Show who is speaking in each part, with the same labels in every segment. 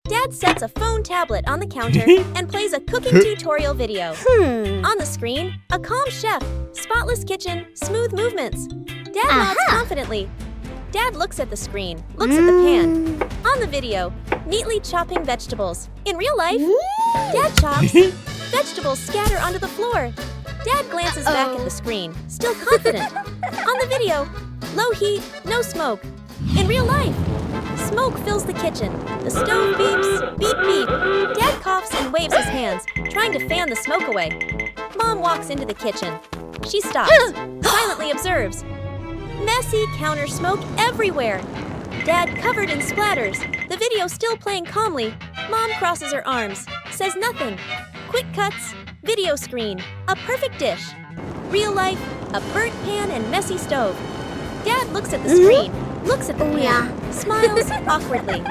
Speaker 1: Dad sets a phone tablet on the counter and plays a cooking tutorial video. On the screen, a calm chef, spotless kitchen, smooth movements. Dad nods confidently. Dad looks at the screen, looks at the pan. On the video, neatly chopping vegetables. In real life, Dad chops. Vegetables scatter onto the floor. Dad glances back at the screen, still confident. On the video, low heat, no smoke. In real life, smoke fills the kitchen. The stove beeps, beep beep. Dad coughs and waves his hands, trying to fan the smoke away. Mom walks into the kitchen. She stops, silently observes. Messy counter smoke everywhere. Dad covered in splatters. The video still playing calmly. Mom crosses her arms, says nothing. Quick cuts, video screen, a perfect dish. Real life, a burnt pan and messy stove. Dad looks at the screen, looks at the pan, smiles awkwardly.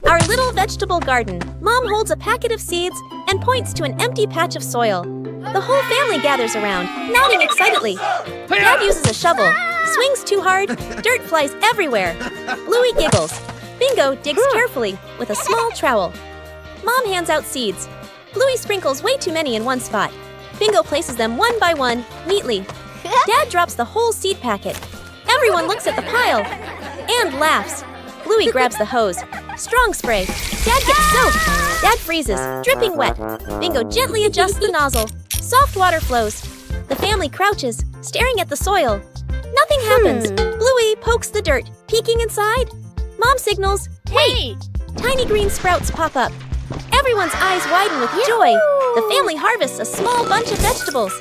Speaker 1: Our little vegetable garden. Mom holds a packet of seeds and points to an empty patch of soil. The whole family gathers around, nodding excitedly. Dad uses a shovel, swings too hard, dirt flies everywhere. Bluey giggles. Bingo digs carefully with a small trowel. Mom hands out seeds. Bluey sprinkles way too many in one spot. Bingo places them one by one, neatly. Dad drops the whole seed packet. Everyone looks at the pile and laughs. Bluey grabs the hose. Strong spray. Dad gets soaked. Dad freezes, dripping wet. Bingo gently adjusts the nozzle. Soft water flows. The family crouches, staring at the soil. Nothing happens. Bluey pokes the dirt, peeking inside. Mom signals, "Hey!" Tiny green sprouts pop up. Everyone's eyes widen with joy. The family harvests a small bunch of vegetables.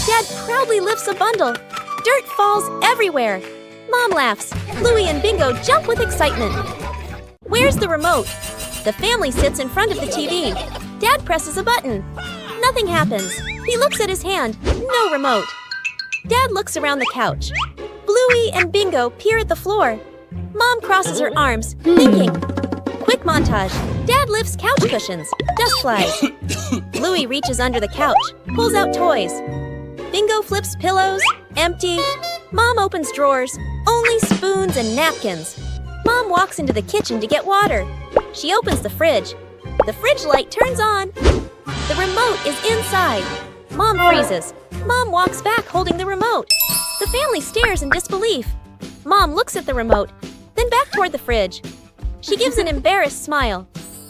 Speaker 1: Dad proudly lifts a bundle. Dirt falls everywhere. Mom laughs. Bluey and Bingo jump with excitement. Where's the remote? The family sits in front of the TV. Dad presses a button. Nothing happens. He looks at his hand. No remote. Dad looks around the couch. Bluey and Bingo peer at the floor. Mom crosses her arms, thinking. Quick montage. Dad lifts couch cushions. Dust flies. Bluey reaches under the couch, pulls out toys. Bingo flips pillows. Empty. Mom opens drawers. Only spoons and napkins. Mom walks into the kitchen to get water. She opens the fridge. The fridge light turns on. The remote is inside. Mom freezes. Mom walks back holding the remote. The family stares in disbelief. Mom looks at the remote, then back toward the fridge. She gives an embarrassed smile.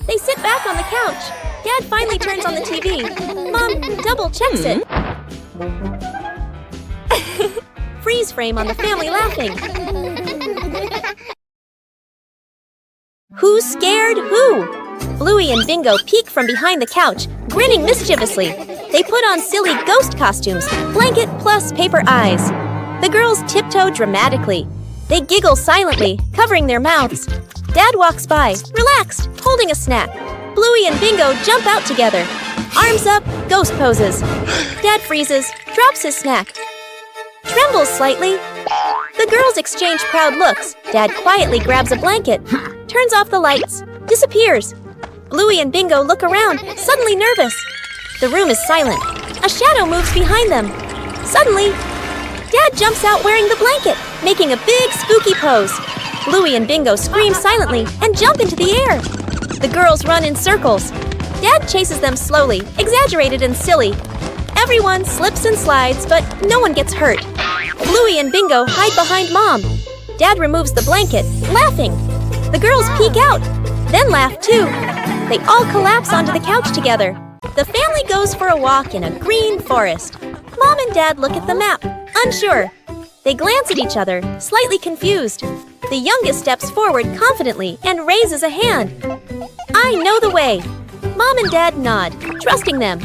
Speaker 1: They sit back on the couch. Dad finally turns on the TV. Mom double checks it. Freeze frame on the family laughing. Who's scared who? Bluey and Bingo peek from behind the couch, grinning mischievously. They put on silly ghost costumes, blanket plus paper eyes. The girls tiptoe dramatically. They giggle silently, covering their mouths. Dad walks by, relaxed, holding a snack. Bluey and Bingo jump out together. Arms up, ghost poses. Dad freezes, drops his snack. Trembles slightly. The girls exchange proud looks. Dad quietly grabs a blanket, turns off the lights, disappears. Bluey and Bingo look around, suddenly nervous. The room is silent. A shadow moves behind them. Suddenly, Dad jumps out wearing the blanket, making a big spooky pose. Bluey and Bingo scream silently and jump into the air. The girls run in circles. Dad chases them slowly, exaggerated and silly. Everyone slips and slides, but no one gets hurt. Bluey and Bingo hide behind Mom. Dad removes the blanket, laughing. The girls peek out, then laugh too. They all collapse onto the couch together. The family goes for a walk in a green forest. Mom and Dad look at the map, unsure. They glance at each other, slightly confused. The youngest steps forward confidently and raises a hand. I know the way. Mom and Dad nod, trusting them.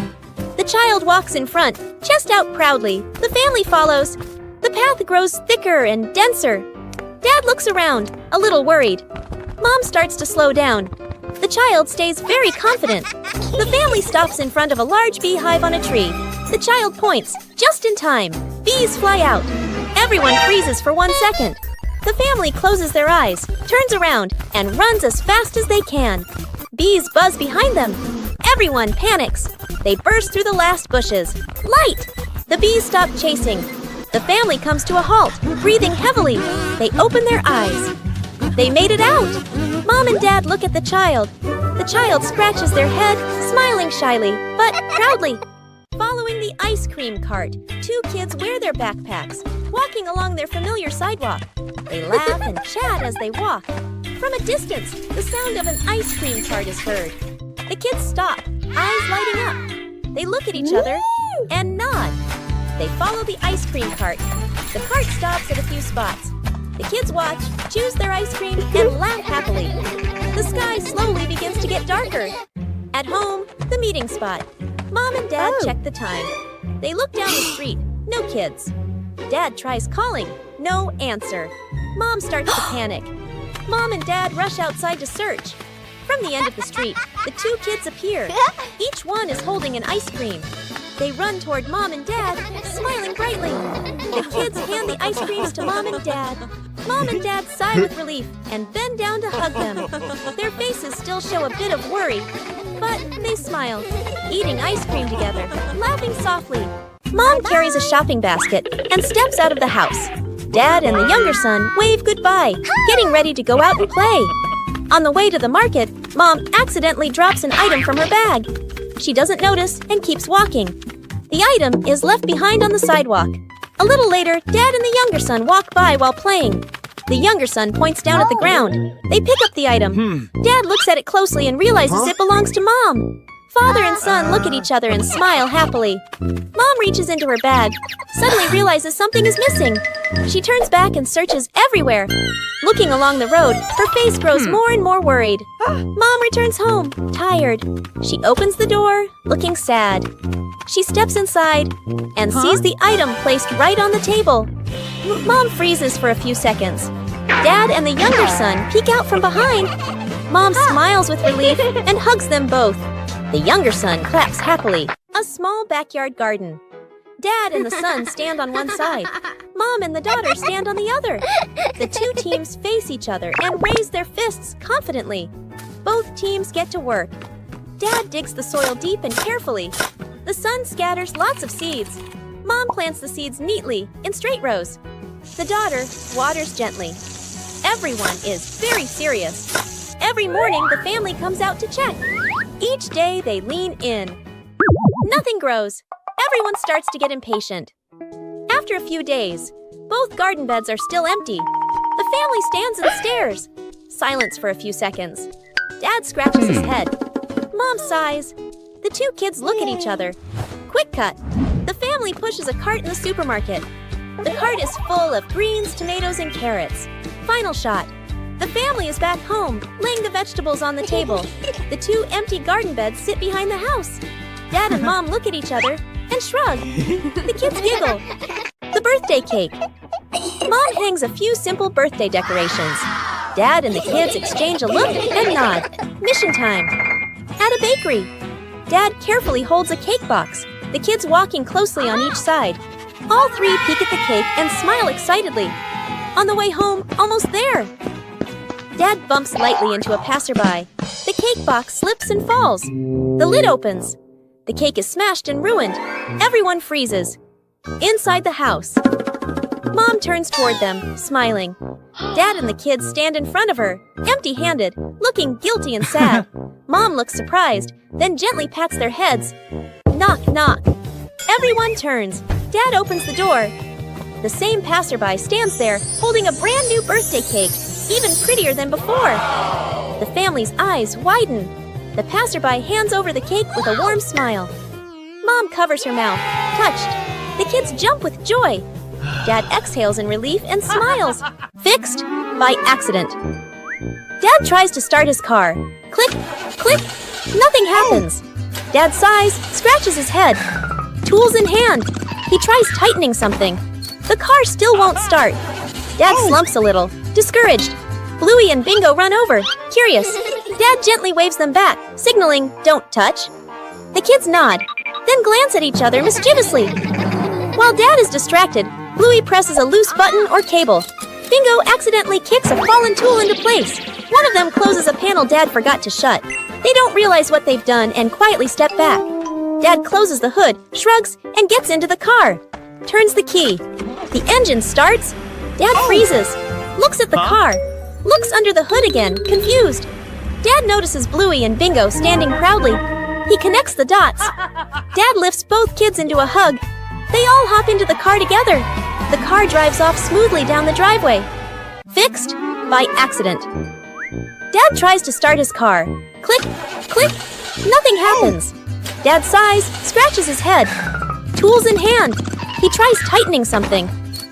Speaker 1: The child walks in front, chest out proudly. The family follows. The path grows thicker and denser. Dad looks around, a little worried. Mom starts to slow down. The child stays very confident. The family stops in front of a large beehive on a tree. The child points, just in time. Bees fly out. Everyone freezes for 1 second. The family closes their eyes, turns around, and runs as fast as they can. Bees buzz behind them. Everyone panics. They burst through the last bushes. Light! The bees stop chasing. The family comes to a halt, breathing heavily. They open their eyes. They made it out. Mom and Dad look at the child. The The child scratches their head, smiling shyly, but proudly. Following the ice cream cart, two kids wear their backpacks, walking along their familiar sidewalk. They laugh and chat as they walk. From a distance, the sound of an ice cream cart is heard. The kids stop, eyes lighting up. They look at each other and nod. They follow the ice cream cart. The cart stops at a few spots. The kids watch, choose their ice cream, and laugh happily. The sky slowly begins to get darker. At home, the meeting spot. Mom and Dad check the time. They look down the street. No kids. Dad tries calling. No answer. Mom starts to panic. Mom and Dad rush outside to search. From the end of the street, the two kids appear. Each one is holding an ice cream. They run toward Mom and Dad, smiling brightly. The kids hand the ice creams to Mom and Dad. Mom and Dad sigh with relief and bend down to hug them. Their faces still show a bit of worry, but they smile, eating ice cream together, laughing softly. Mom carries a shopping basket and steps out of the house. Dad and the younger son wave goodbye, getting ready to go out and play. On the way to the market, Mom accidentally drops an item from her bag. She doesn't notice and keeps walking. The item is left behind on the sidewalk. A little later, Dad and the younger son walk by while playing. The younger son points down at the ground. They pick up the item. Dad looks at it closely and realizes it belongs to Mom. Father and son look at each other and smile happily. Mom reaches into her bag, suddenly realizes something is missing. She turns back and searches everywhere. Looking along the road, her face grows more and more worried. Mom returns home, tired. She opens the door, looking sad. She steps inside and sees the item placed right on the table. Mom freezes for a few seconds. Dad and the younger son peek out from behind. Mom smiles with relief and hugs them both. The younger son claps happily. A small backyard garden. Dad and the son stand on one side. Mom and the daughter stand on the other. The two teams face each other and raise their fists confidently. Both teams get to work. Dad digs the soil deep and carefully. The son scatters lots of seeds. Mom plants the seeds neatly in straight rows. The daughter waters gently. Everyone is very serious. Every morning, the family comes out to check. Each day, they lean in. Nothing grows. Everyone starts to get impatient. After a few days, both garden beds are still empty. The family stands and stares. Silence for a few seconds. Dad scratches his head. Mom sighs. The two kids look at each other. Quick cut. The family pushes a cart in the supermarket. The cart is full of greens, tomatoes, and carrots. Final shot. The family is back home, laying the vegetables on the table. The two empty garden beds sit behind the house. Dad and Mom look at each other and shrug. The kids giggle. The birthday cake. Mom hangs a few simple birthday decorations. Dad and the kids exchange a look and nod. Mission time. At a bakery. Dad carefully holds a cake box, the kids walking closely on each side. All three peek at the cake and smile excitedly. On the way home, almost there. Dad bumps lightly into a passerby. The cake box slips and falls. The lid opens. The cake is smashed and ruined. Everyone freezes. Inside the house. Mom turns toward them, smiling. Dad and the kids stand in front of her, empty-handed, looking guilty and sad. Mom looks surprised, then gently pats their heads. Knock, knock. Everyone turns. Dad opens the door. The same passerby stands there, holding a brand new birthday cake, even prettier than before. The family's eyes widen. The passerby hands over the cake with a warm smile. Mom covers her mouth, touched. The kids jump with joy. Dad exhales in relief and smiles. Fixed by accident. Dad tries to start his car. Click, click. Nothing happens. Dad sighs, scratches his head. Tools in hand. He tries tightening something. The car still won't start. Dad slumps a little, discouraged. Bluey and Bingo run over, curious. Dad gently waves them back, signaling, don't touch. The kids nod, then glance at each other mischievously. While Dad is distracted, Bluey presses a loose button or cable. Bingo accidentally kicks a fallen tool into place. One of them closes a panel Dad forgot to shut. They don't realize what they've done and quietly step back. Dad closes the hood, shrugs, and gets into the car. Turns the key. The engine starts. Dad freezes, looks at the car, looks under the hood again, confused. Dad notices Bluey and Bingo standing proudly. He connects the dots. Dad lifts both kids into a hug. They all hop into the car together. The car drives off smoothly down the driveway. Fixed by accident. Dad tries to start his car. Click, click, nothing happens. Dad sighs, scratches his head. Tools in hand. He tries tightening something.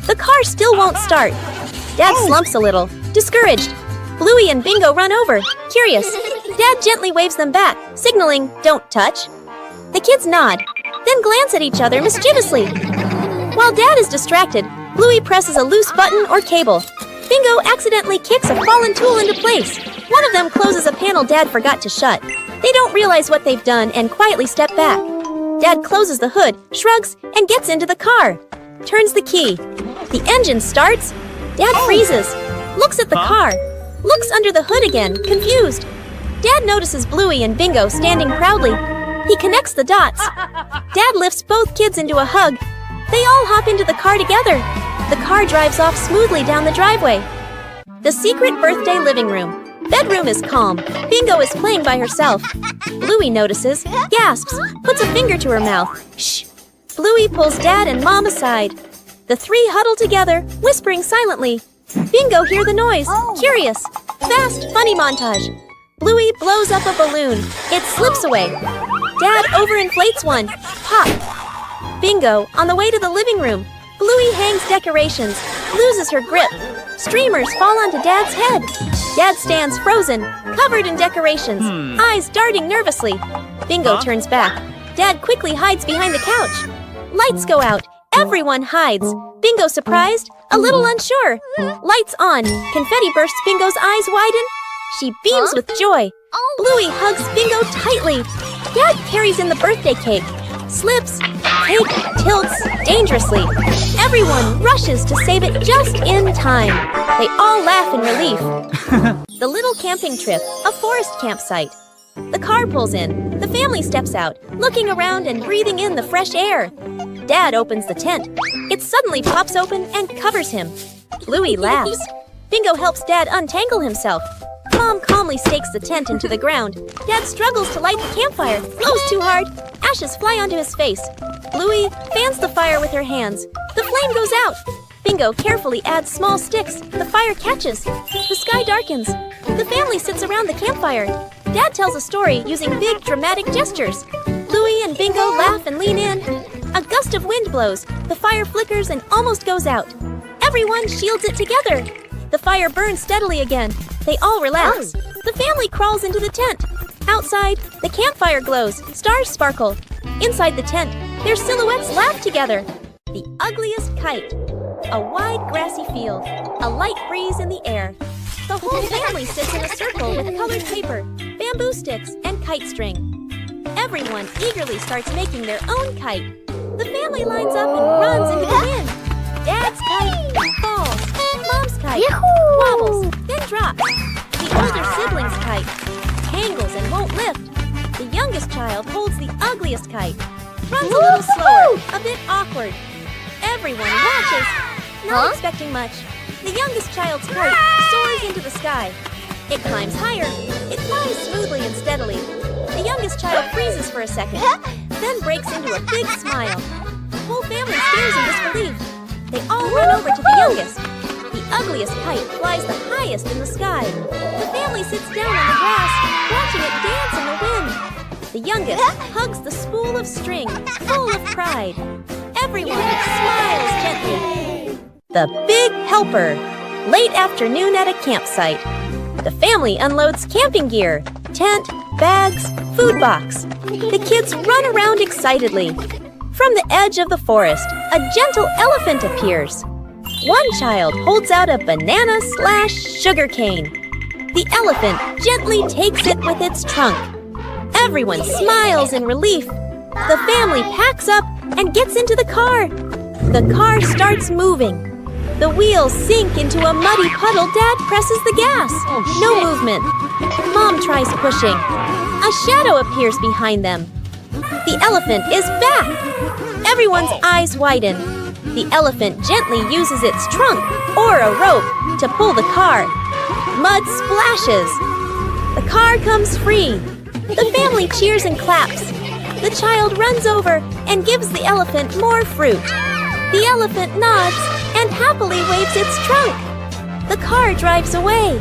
Speaker 1: The car still won't start. Dad slumps a little, discouraged. Bluey and Bingo run over, curious. Dad gently waves them back, signaling, "Don't touch." The kids nod, then glance at each other mischievously. While Dad is distracted, Bluey presses a loose button or cable. Bingo accidentally kicks a fallen tool into place. One of them closes a panel Dad forgot to shut. They don't realize what they've done and quietly step back. Dad closes the hood, shrugs, and gets into the car. Turns the key. The engine starts. Dad freezes, looks at the car, looks under the hood again, confused. Dad notices Bluey and Bingo standing proudly. He connects the dots. Dad lifts both kids into a hug. They all hop into the car together. The car drives off smoothly down the driveway. The secret birthday living room. Bedroom is calm. Bingo is playing by herself. Bluey notices, gasps, puts a finger to her mouth. Shh. Bluey pulls Dad and Mom aside. The three huddle together, whispering silently. Bingo hears the noise, curious. Fast, funny montage. Bluey blows up a balloon. It slips away. Dad overinflates one. Pop. Bingo, on the way to the living room. Bluey hangs decorations, loses her grip. Streamers fall onto Dad's head. Dad stands frozen, covered in decorations, eyes darting nervously. Bingo turns back. Dad quickly hides behind the couch. Lights go out. Everyone hides. Bingo surprised, a little unsure. Lights on. Confetti bursts. Bingo's eyes widen. She beams with joy. Bluey hugs Bingo tightly. Dad carries in the birthday cake. Slips, cake tilts dangerously. Everyone rushes to save it just in time. They all laugh in relief. The little camping trip, a forest campsite. The car pulls in. The family steps out, looking around and breathing in the fresh air. Dad opens the tent. It suddenly pops open and covers him. Bluey laughs. Bingo helps Dad untangle himself. Mom calmly stakes the tent into the ground. Dad struggles to light the campfire, blows too hard. Ashes fly onto his face. Bluey fans the fire with her hands. The flame goes out. Bingo carefully adds small sticks. The fire catches. The sky darkens. The family sits around the campfire. Dad tells a story using big, dramatic gestures. Bluey and Bingo laugh and lean in. A gust of wind blows. The fire flickers and almost goes out. Everyone shields it together. The fire burns steadily again. They all relax. The family crawls into the tent. Outside, the campfire glows. Stars sparkle. Inside the tent, their silhouettes laugh together. The ugliest kite. A wide grassy field. A light breeze in the air. The whole family sits in a circle with colored paper, bamboo sticks, and kite string. Everyone eagerly starts making their own kite. The family lines up and runs into the wind. Dad's kite falls. Mom's kite wobbles, then drops. The older sibling's kite tangles and won't lift. The youngest child holds the ugliest kite. Runs a little slower, a bit awkward. Everyone watches, not expecting much. The youngest child's kite soars into the sky. It climbs higher. It flies smoothly and steadily. The youngest child freezes for a second, then breaks into a big smile. The whole family stares in disbelief. They all run over to the youngest. The ugliest kite flies the highest in the sky. The family sits down on the grass, watching it dance in the wind. The youngest hugs the spool of string, full of pride. Everyone smiles gently. The Big Helper. Late afternoon at a campsite. The family unloads camping gear, tent, bags, food box. The kids run around excitedly. From the edge of the forest, a gentle elephant appears. One child holds out a banana/sugar cane. The elephant gently takes it with its trunk. Everyone smiles in relief. The family packs up and gets into the car. The car starts moving. The wheels sink into a muddy puddle. Dad presses the gas. No movement. Mom tries pushing. A shadow appears behind them. The elephant is back. Everyone's eyes widen. The elephant gently uses its trunk or a rope to pull the car. Mud splashes. The car comes free. The family cheers and claps. The child runs over and gives the elephant more fruit. The elephant nods and happily waves its trunk. The car drives away.